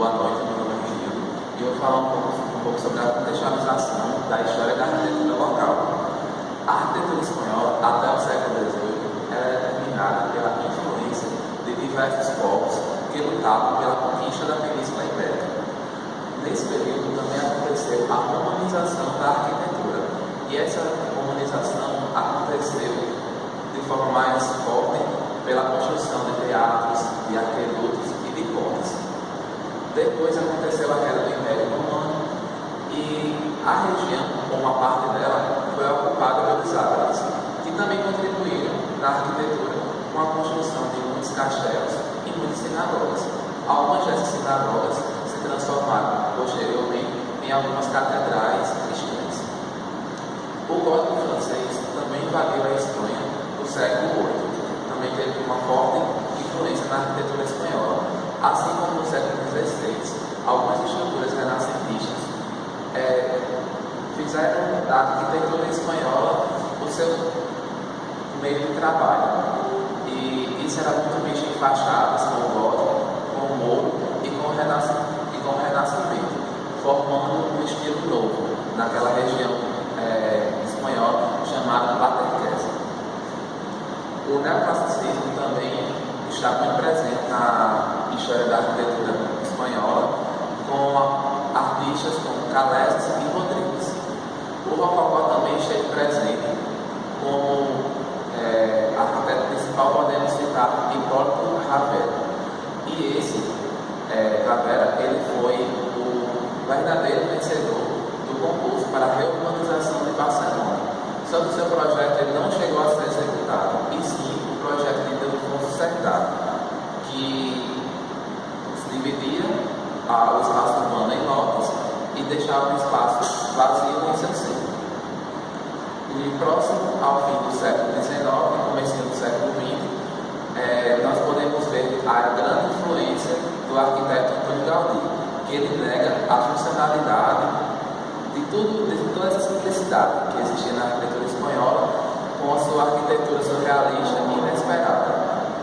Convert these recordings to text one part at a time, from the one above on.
Boa noite, meu nome é Rio e eu vou falar um pouco sobre a contextualização da história da arquitetura local. A arquitetura espanhola, até o século XVIII, era determinada pela influência de diversos povos que lutavam pela conquista da Península Ibérica. Nesse período também aconteceu a romanização da arquitetura, e essa romanização aconteceu de forma mais forte pela construção de teatros, de aquedutos e de pontes. Depois aconteceu a queda do Império Romano e a região, ou uma parte dela, foi ocupada pelos árabes, que também contribuíram na arquitetura com a construção de muitos castelos e muitas sinagogas. Algumas dessas sinagogas se transformaram posteriormente em algumas catedrais cristãs. O gótico francês também invadiu a Espanha no século VIII. Também teve uma forte influência na arquitetura espanhola. Assim como no século XVI, algumas estruturas renascentistas fizeram da arquitetura espanhola o seu meio de trabalho. E isso era muito visto em fachadas com o gótico, com o muro e com o renascimento, formando um estilo novo naquela região espanhola chamada Platequesa. O neoclassicismo também está muito presente na história da arquitetura espanhola, com artistas como Calés e Rodrigues. O Rococó também esteve presente como arquiteto principal, podemos citar Hipólito Ravel. E esse Ravel, ele foi o verdadeiro vencedor do concurso para a reurbanização de Barcelona. Só que o seu projeto ele não chegou a ser executado, e sim o projeto de Ildefonso Cerdá, que dividia o espaço urbano em lotes e deixava um espaço vazio em seu centro. E próximo ao fim do século XIX, começo do século XX, nós podemos ver a grande influência do arquiteto Antônio Gaudí, que ele nega a funcionalidade de toda essa simplicidade que existia na arquitetura espanhola, com a sua arquitetura surrealista e inesperada,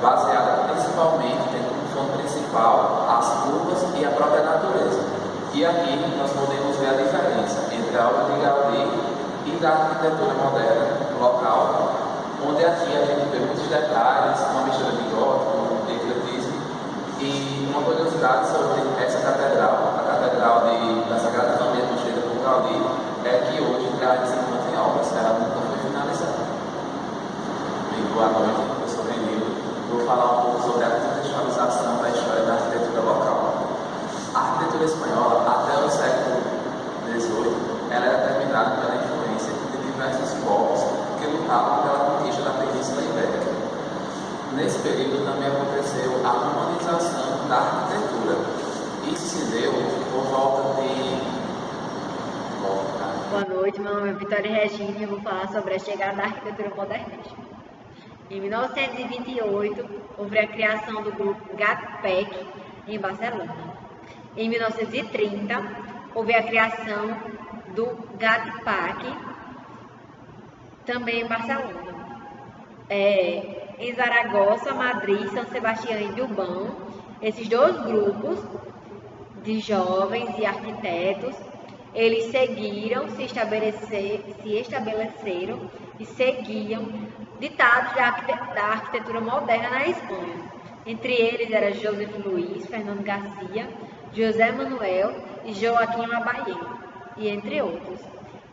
baseada principalmente tendo como fonte principal as curvas e a própria natureza. E aqui nós podemos ver a diferença entre a obra de Gaudí e da arquitetura moderna local, onde aqui a gente vê muitos detalhes, uma mistura de gótico, de ecletismo. E uma curiosidade sobre essa catedral, a Catedral da Sagrada Família, construída por Gaudí, é que hoje ela se encontra em obras, ela nunca foi finalizada. Boa noite, professor Renildo. Vou falar um pouco sobre a contextualização da história da arquitetura local. A arquitetura espanhola, até o século XVIII, ela era determinada pela influência de diversos povos que lutavam pela conquista da Península Ibérica. Nesse período também aconteceu a humanização da arquitetura. Isso se deu por volta de... Boa noite, meu nome é Vitória Regina e eu vou falar sobre a chegada da arquitetura modernista. Em 1928, houve a criação do grupo GATPEC em Barcelona. Em 1930, houve a criação do GATPAC também em Barcelona. Em Zaragoza, Madrid, São Sebastião e Bilbao, esses dois grupos de jovens e arquitetos, eles se estabeleceram e seguiam ditados da arquitetura moderna na Espanha. Entre eles era José Luís, Fernando Garcia, José Manuel e Joaquim Labayet, e entre outros.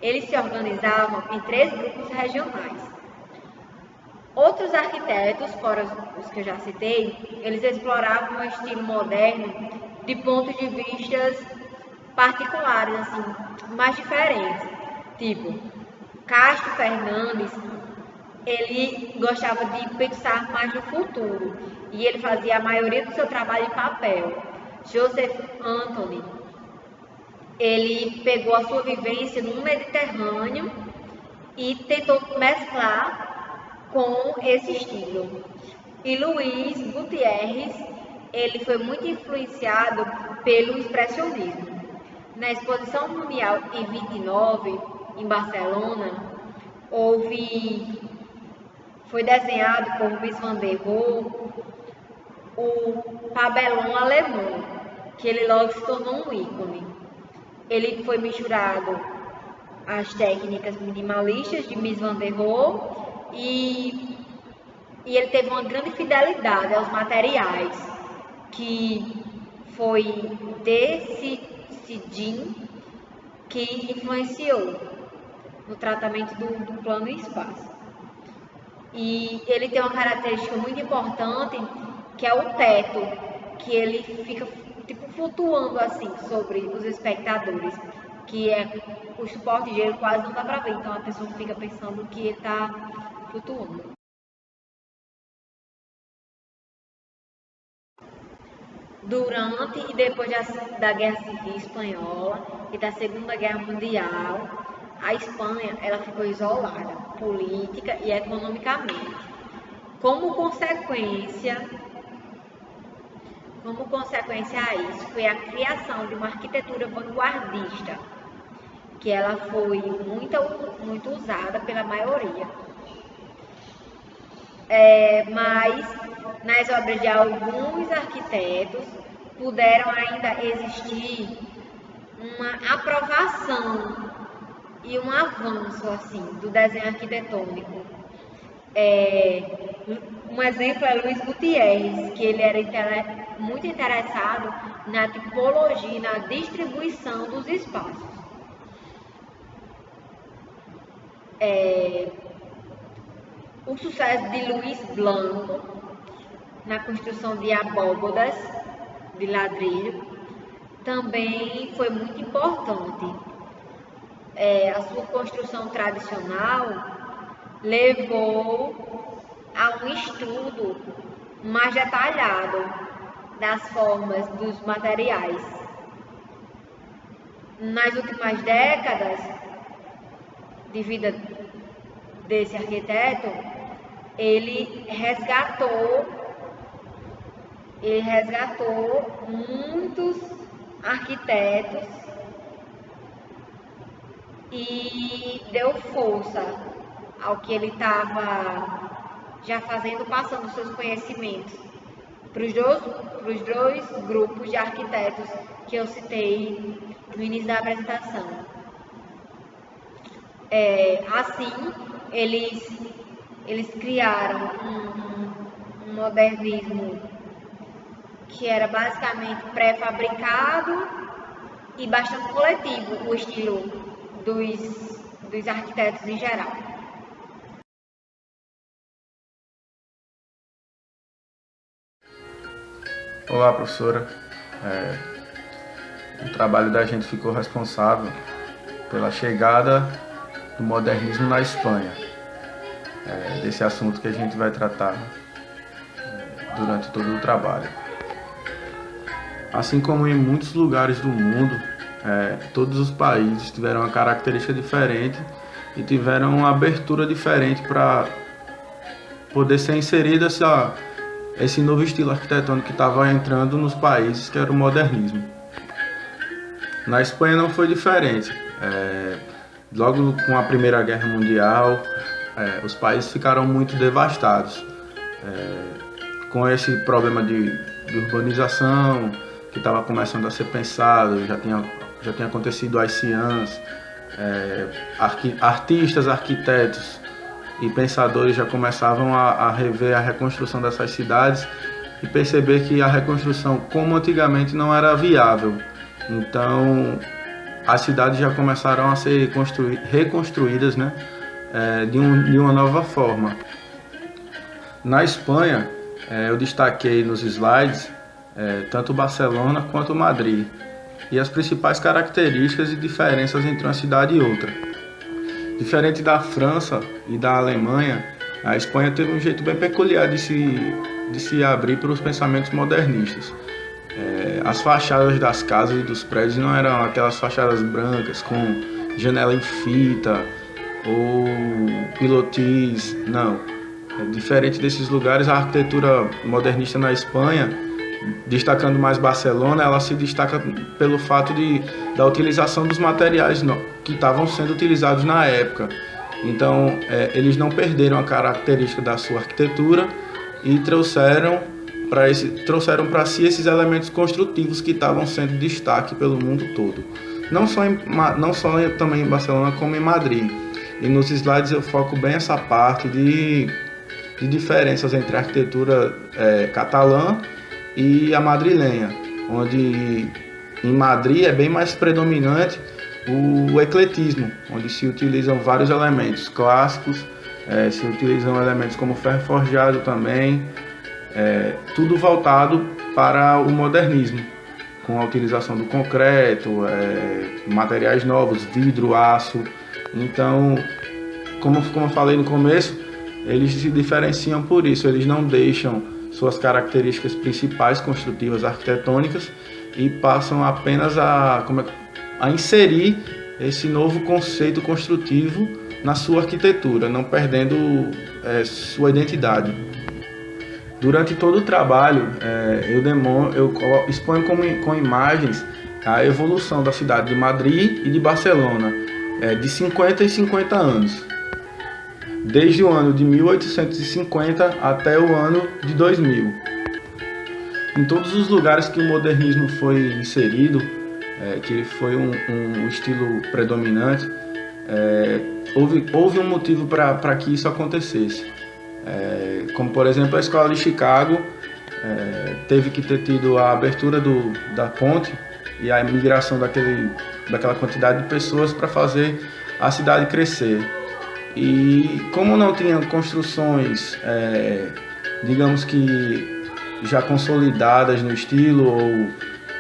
Eles se organizavam em 3 grupos regionais. Outros arquitetos, fora os que eu já citei, eles exploravam o estilo moderno de pontos de vista particulares, assim, mais diferentes. Tipo, Castro Fernandes, ele gostava de pensar mais no futuro e ele fazia a maioria do seu trabalho em papel. Joseph Anthony, ele pegou a sua vivência no Mediterrâneo e tentou mesclar com esse estilo. E Luiz Gutierrez, ele foi muito influenciado pelo expressionismo. Na Exposição Mundial em 29, em Barcelona, foi desenhado por Mies van der Rohe o pabellon alemão, que ele logo se tornou um ícone. Ele foi misturado às técnicas minimalistas de Mies van der Rohe e ele teve uma grande fidelidade aos materiais, que foi desse Sidin que influenciou no tratamento do plano e espaço. E ele tem uma característica muito importante, que é o teto, que ele fica tipo flutuando assim sobre os espectadores, que é o suporte de ele quase não dá para ver, então a pessoa fica pensando que ele está flutuando. Durante e depois da Guerra Civil Espanhola e da Segunda Guerra Mundial, a Espanha ela ficou isolada, política e economicamente. Como consequência a isso, foi a criação de uma arquitetura vanguardista, que ela foi muito usada pela maioria. Mas nas obras de alguns arquitetos puderam ainda existir uma aprovação e um avanço assim do desenho arquitetônico. Um exemplo é Luiz Gutierrez, que ele era muito interessado na tipologia e na distribuição dos espaços. O sucesso de Luiz Blanco na construção de abóbodas de ladrilho também foi muito importante. A sua construção tradicional levou a um estudo mais detalhado das formas dos materiais. Nas últimas décadas de vida desse arquiteto, ele resgatou muitos arquitetos e deu força ao que ele estava já fazendo, passando seus conhecimentos para os dois grupos de arquitetos que eu citei no início da apresentação. Assim, eles criaram um modernismo que era basicamente pré-fabricado e bastante coletivo, o estilo dos arquitetos em geral. Olá, professora. O trabalho da gente ficou responsável pela chegada do modernismo na Espanha, desse assunto que a gente vai tratar durante todo o trabalho. Assim como em muitos lugares do mundo, todos os países tiveram uma característica diferente e tiveram uma abertura diferente para poder ser inserido esse novo estilo arquitetônico que estava entrando nos países, que era o modernismo. Na Espanha não foi diferente. Logo com a Primeira Guerra Mundial, os países ficaram muito devastados com esse problema de urbanização que estava começando a ser pensado. Já tinha acontecido as ciãs, artistas, arquitetos e pensadores já começavam a rever a reconstrução dessas cidades e perceber que a reconstrução, como antigamente, não era viável. Então, as cidades já começaram a ser reconstruídas, né, de uma nova forma. Na Espanha, eu destaquei nos slides tanto Barcelona quanto Madrid e as principais características e diferenças entre uma cidade e outra. Diferente da França e da Alemanha, a Espanha teve um jeito bem peculiar de se abrir para os pensamentos modernistas. As fachadas das casas e dos prédios não eram aquelas fachadas brancas com janela em fita ou pilotis, não. Diferente desses lugares, a arquitetura modernista na Espanha, destacando mais Barcelona, ela se destaca pelo fato da utilização dos materiais que estavam sendo utilizados na época. Então, eles não perderam a característica da sua arquitetura e trouxeram trouxeram para si esses elementos construtivos que estavam sendo destaque pelo mundo todo. Não só também em Barcelona, como em Madrid. E nos slides eu foco bem essa parte de diferenças entre a arquitetura catalã e a madrilenha, onde em Madrid é bem mais predominante o ecletismo, onde se utilizam vários elementos clássicos, se utilizam elementos como ferro forjado também, tudo voltado para o modernismo, com a utilização do concreto, materiais novos, vidro, aço. Então, como eu falei no começo, eles se diferenciam por isso, eles não deixam suas características principais construtivas arquitetônicas e passam apenas a inserir esse novo conceito construtivo na sua arquitetura, não perdendo sua identidade. Durante todo o trabalho, eu exponho com imagens a evolução da cidade de Madrid e de Barcelona, de 50 e 50 anos, desde o ano de 1850 até o ano de 2000. Em todos os lugares que o modernismo foi inserido, que ele foi um estilo predominante, houve um motivo para que isso acontecesse. Como, por exemplo, a escola de Chicago teve que ter tido a abertura da ponte e a migração daquela quantidade de pessoas para fazer a cidade crescer. E como não tinha construções, digamos que já consolidadas no estilo, ou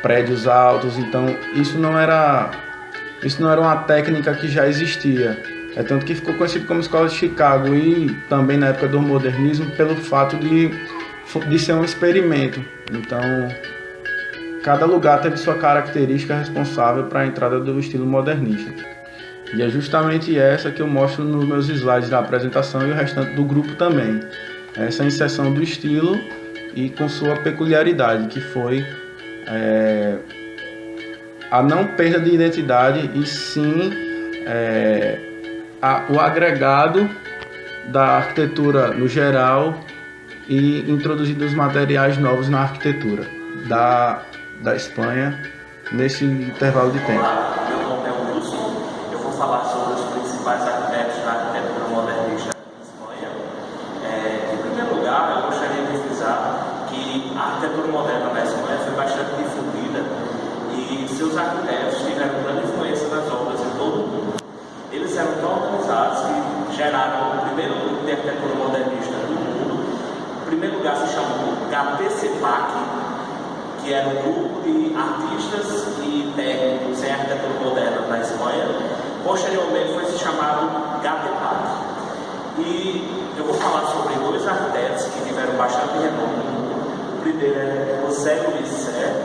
prédios altos, então isso não era uma técnica que já existia. Tanto que ficou conhecido como Escola de Chicago, e também na época do modernismo pelo fato de ser um experimento. Então, cada lugar teve sua característica responsável para a entrada do estilo modernista. E é justamente essa que eu mostro nos meus slides da apresentação e o restante do grupo também. Essa inserção do estilo e com sua peculiaridade, que foi a não perda de identidade, e sim o agregado da arquitetura no geral e introduzindo os materiais novos na arquitetura da Espanha nesse intervalo de tempo. Meu nome é Wilson, eu vou falar sobre os principais arquitetos da arquitetura modernista na Espanha. Em primeiro lugar, eu gostaria de frisar que a arquitetura moderna na Espanha foi bastante difundida e seus arquitetos tiveram grande influência nas obras em todo o mundo. Eles eram tão organizados que geraram o primeiro grupo de arquitetura modernista do mundo. Em primeiro lugar se chamou GATECEPAC, que era um grupo de artistas e técnicos em arquitetura moderna na Espanha. Posteriormente foi se chamado GATEPAC. E eu vou falar sobre dois arquitetos que tiveram bastante renome no mundo. O primeiro é José Luis Serra.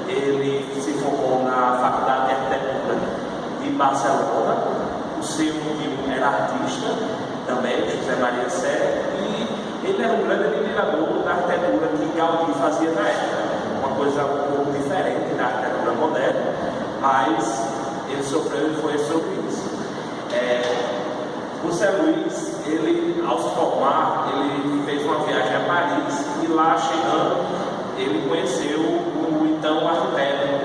Ele se formou na Faculdade de Arquitetura de Barcelona. O seu tio era artista também, José Maria Serra, e ele era um grande admirador da arquitetura que Gaudí fazia na época. Uma coisa um pouco diferente da arquitetura moderna, mas ele sofreu influência sobre isso. José Luis, ele, ao se formar, ele fez uma viagem a Paris e lá chegando, ele conheceu o então arquiteto,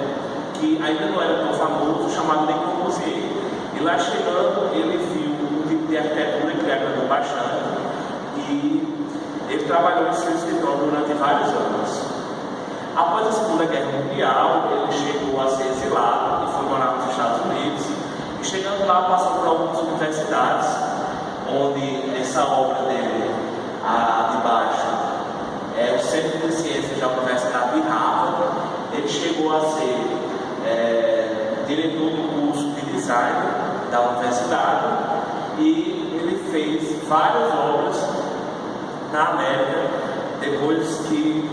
que ainda não era tão famoso, chamado Le Corbusier. E lá chegando, ele viu um tipo de arquitetura que ele agradou bastante e ele trabalhou em seu escritório durante vários anos. Após a Segunda Guerra Mundial, ele chegou a ser exilado e foi morar nos Estados Unidos. E chegando lá, passou por algumas universidades, onde essa obra dele, a de baixo, é o Centro de Ciências da Universidade de Harvard. Ele chegou a ser diretor do curso de design da universidade e ele fez várias obras na América depois que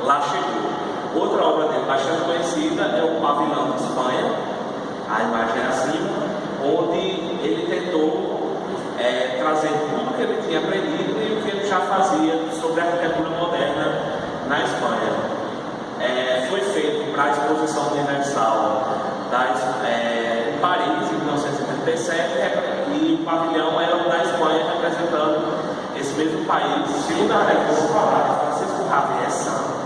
lá chegou. Outra obra dele bastante conhecida é o Pavilhão de Espanha, a imagem é acima, onde ele tentou trazer tudo que ele tinha aprendido e o que ele já fazia sobre a arquitetura moderna na Espanha. Foi feito para a Exposição Universal em Paris, em 1937, e o pavilhão era da Espanha, representando esse mesmo país. Segundo a regra popular, Francisco Caviessan.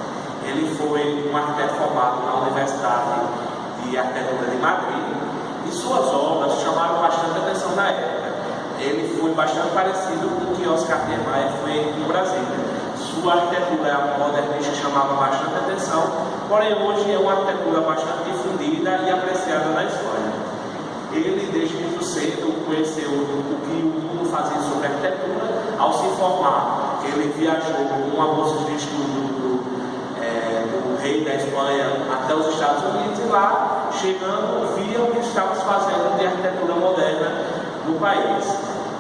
Ele foi um arquiteto formado na Universidade de Arquitetura de Madrid e suas obras chamaram bastante atenção na época. Ele foi bastante parecido com o que Oscar Niemeyer foi no Brasil. Sua arquitetura modernista chamava bastante atenção, porém hoje é uma arquitetura bastante difundida e apreciada na Espanha. Ele, desde muito cedo, conheceu o que o mundo fazia sobre arquitetura. Ao se formar, ele viajou com uma bolsa de estudo do rei da Espanha até os Estados Unidos e lá, chegando, via o que estávamos fazendo de arquitetura moderna no país.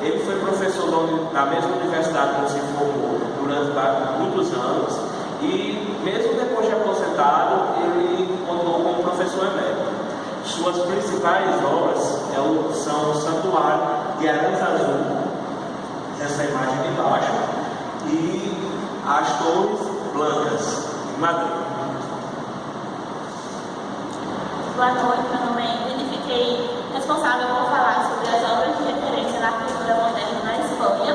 Ele foi professor da mesma universidade onde se formou durante muitos anos e, mesmo depois de aposentado, ele continuou como professor emérito. Suas principais obras são o Santuário de Aranha Azul, essa imagem de baixo, e as Torres Blancas, em Madrid. Boa noite, meu nome é Ingrid e fiquei responsável por falar sobre as obras de referência na arquitetura moderna na Espanha.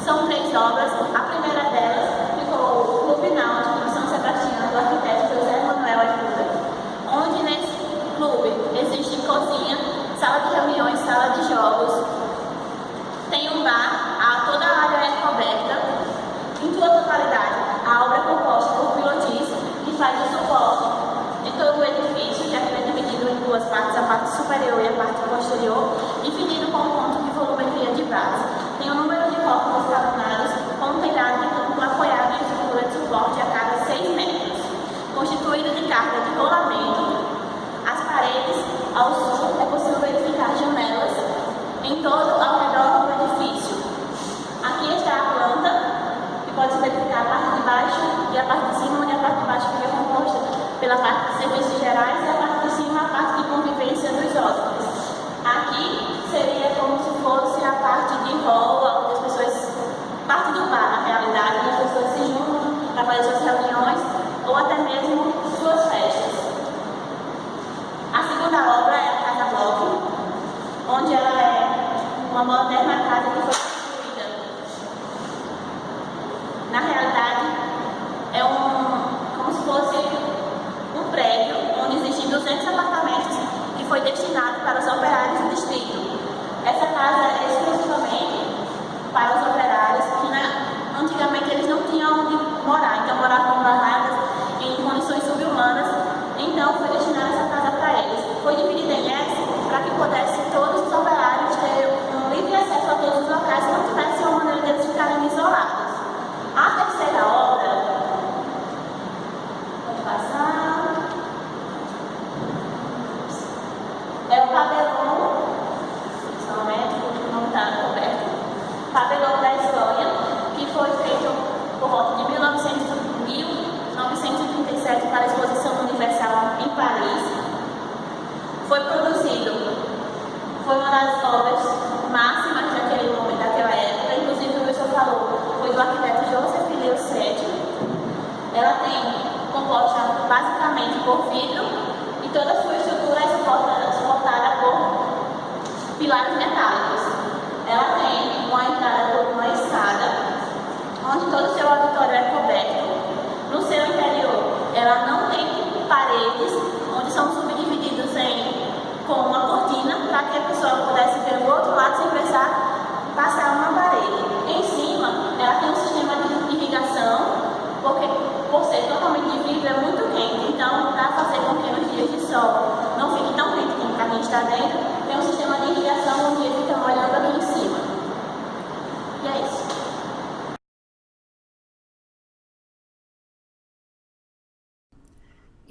São 3 obras. A primeira delas ficou o Clube Náutico de São Sebastião, do arquiteto José Manuel Ajuda, onde nesse clube existe cozinha, sala de reuniões, sala de jogos, tem um bar, toda a área é coberta. Em sua totalidade, a obra é composta por pilotis que faz o suporte de todo o edifício, já que é dividido em 2 partes, a parte superior e a parte posterior, dividido com um ponto de volumetria de base. Tem um número de corpos escalonados com um telhado de tubos apoiado em estrutura de suporte a cada 6 metros, constituído de carga de rolamento. As paredes, ao sul, é possível verificar janelas em todo ao redor do edifício. Aqui está a planta, que pode se verificar a parte de baixo e a parte de cima, onde a parte de baixo fica composta pela parte de serviços gerais e a parte de cima a parte de convivência dos hóspedes. Aqui seria como se fosse a parte de hall, onde as pessoas, parte do bar na realidade, onde as pessoas se juntam para fazer suas reuniões ou até mesmo suas festas. A segunda obra é a Casa Bloco, onde ela é uma moderna casa que foi construída. Na realidade, é como se fosse um prédio onde existem 200 apartamentos que foi destinado para os operários do distrito. Essa casa é exclusivamente para os operários que antigamente eles não tinham onde morar, então moravam em barracas, em condições subhumanas, então foi destinada essa casa para eles. Foi dividida em S para que pudessem todos os operários ter um livre acesso a todos os locais e não tivesse uma maneira deles ficarem isolados. A terceira obra, pode passar, é o Pabellón, somente porque não está coberto, Pabellón da Espanha, que foi feito por volta de 1937 para a Exposição Universal em Paris. Foi produzido, foi uma das obras máximas daquele momento, daquela época, inclusive o professor falou, foi do arquiteto Joseph Leo VII. Ela tem composta basicamente por vidro e toda a sua estrutura é suportada por pilares metálicos. Ela tem uma entrada por uma escada, onde todo o seu auditório é coberto. No seu interior, ela não tem paredes, onde são subdivididos com uma cortina, para que a pessoa pudesse ver o outro lado sem precisar passar uma parede. Em cima, ela tem um sistema de irrigação, porque por ser totalmente de vidro é muito quente, então para fazer com que nos dias de sol não fique tão quente como para quem está dentro, tem um sistema de irrigação onde ele fica molhando aqui em cima. E é isso.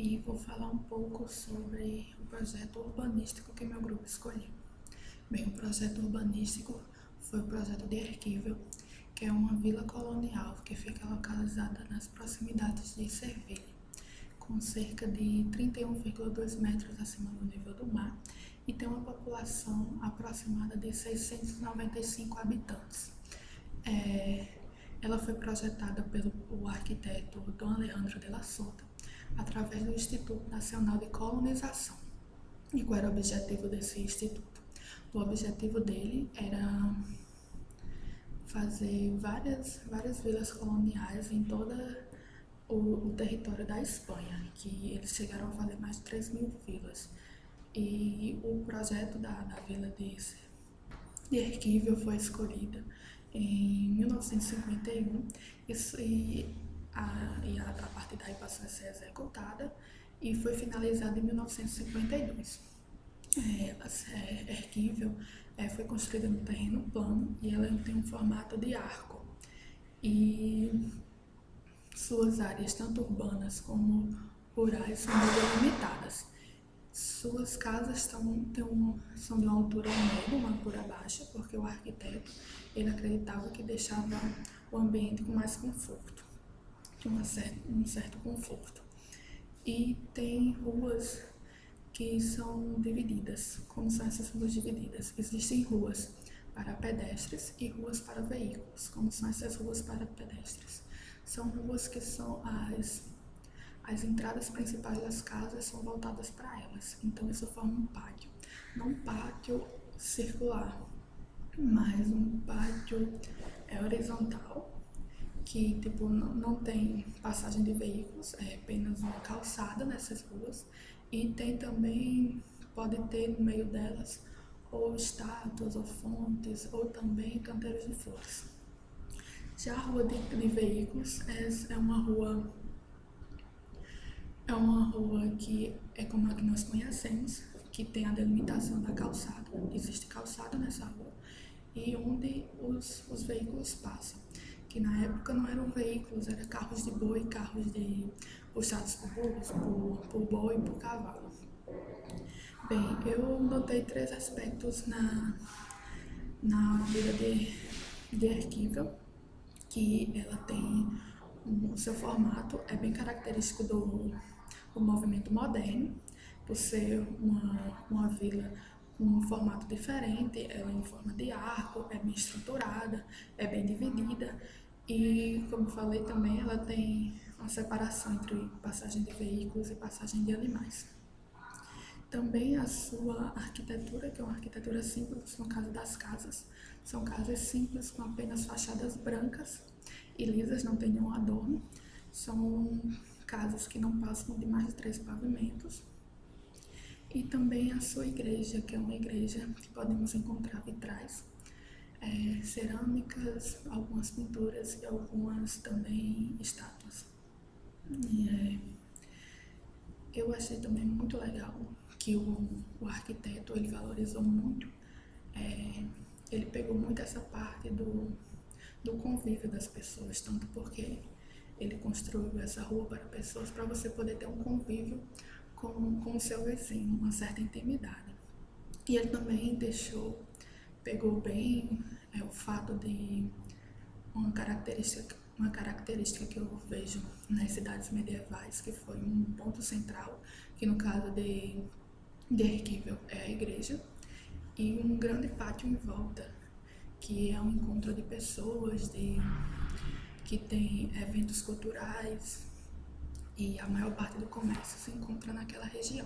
E vou falar um pouco sobre o projeto urbanístico que meu grupo escolheu. Bem, o projeto urbanístico foi o projeto de Erquível, que é uma vila colonial que fica localizada nas proximidades de Sevilha, com cerca de 31,2 metros acima do nível do mar e tem uma população aproximada de 695 habitantes. Ela foi projetada pelo arquiteto Dom Alejandro de la Sota, através do Instituto Nacional de Colonização. E qual era o objetivo desse instituto? O objetivo dele era fazer várias vilas coloniais em toda o território da Espanha, que eles chegaram a fazer mais de 3.000 vilas. E o projeto da vila de Erquível foi escolhida em 1951 a partir daí passou a ser executada e foi finalizada em 1952. Erquível foi construída no terreno plano e ela tem um formato de arco. E suas áreas, tanto urbanas como rurais, são delimitadas. Suas casas são de uma altura média, uma altura baixa, porque o arquiteto ele acreditava que deixava o ambiente com mais conforto, um certo conforto. E tem ruas que são divididas. Como são essas ruas divididas? Existem ruas para pedestres e ruas para veículos. Como são essas ruas para pedestres? São ruas que são as entradas principais das casas são voltadas para elas, então isso forma um pátio. Não um pátio circular, mas um pátio horizontal, que tipo, não tem passagem de veículos, é apenas uma calçada nessas ruas, e tem também, pode ter no meio delas ou estátuas ou fontes, ou também canteiros de flores. Já a rua de veículos é uma rua que é como a que nós conhecemos, que tem a delimitação da calçada. Existe calçada nessa rua e onde os veículos passam, que na época não eram veículos, eram carros de boi, carros puxados por burros, por boi e por cavalo. Bem, eu notei 3 aspectos na vila de Erquível, que ela tem o seu formato, é bem característico do movimento moderno, por ser uma vila com um formato diferente, ela é em forma de arco, é bem estruturada, é bem dividida e, como falei também, ela tem uma separação entre passagem de veículos e passagem de animais. Também a sua arquitetura, que é uma arquitetura simples, no caso das casas, são casas simples com apenas fachadas brancas e lisas, não tem nenhum adorno, são casas que não passam de mais de 3 pavimentos. E também a sua igreja, que é uma igreja que podemos encontrar vitrais, cerâmicas, algumas pinturas e algumas também estátuas. Eu achei também muito legal que o arquiteto ele valorizou muito, ele pegou muito essa parte do convívio das pessoas, tanto porque ele construiu essa rua para pessoas, para você poder ter um convívio com o seu vizinho, uma certa intimidade. E ele também pegou bem o fato de uma característica que eu vejo nas cidades medievais, que foi um ponto central, que no caso de Erquível é a igreja, e um grande pátio em volta, que é um encontro de pessoas, que tem eventos culturais, e a maior parte do comércio se encontra naquela região.